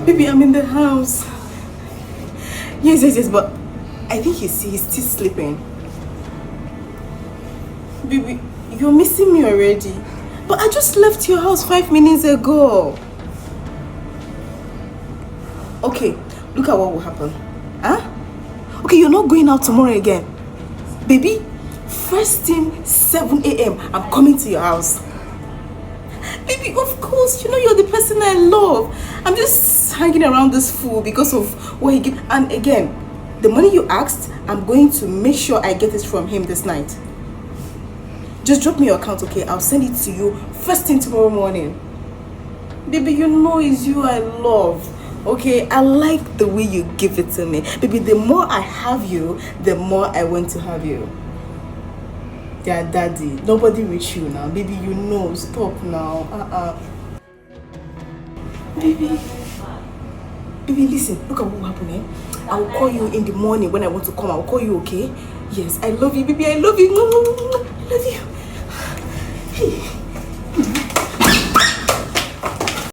Baby, I'm in the house. Yes, but I think he's still sleeping. Baby, you're missing me already. But I just left your house 5 minutes ago. Okay, look at what will happen. Huh? Okay, you're not going out tomorrow again. Baby, first thing 7 a.m. I'm coming to your house. Baby, of course, you know you're the person I love. I'm just hanging around this fool because of what he gave. And again, the money you asked, I'm going to make sure I get it from him this night. Just drop me your account, okay? I'll send it to you first thing tomorrow morning. Baby, you know it's you I love. Okay, I like the way you give it to me. Baby, the more I have you, the more I want to have you. Yeah, daddy, nobody with you now. Baby, you know, stop now. Baby, listen, look at what will happen, eh? I will call you in the morning when I want to come. I will call you, okay? Yes, I love you, baby. I love you. I love you.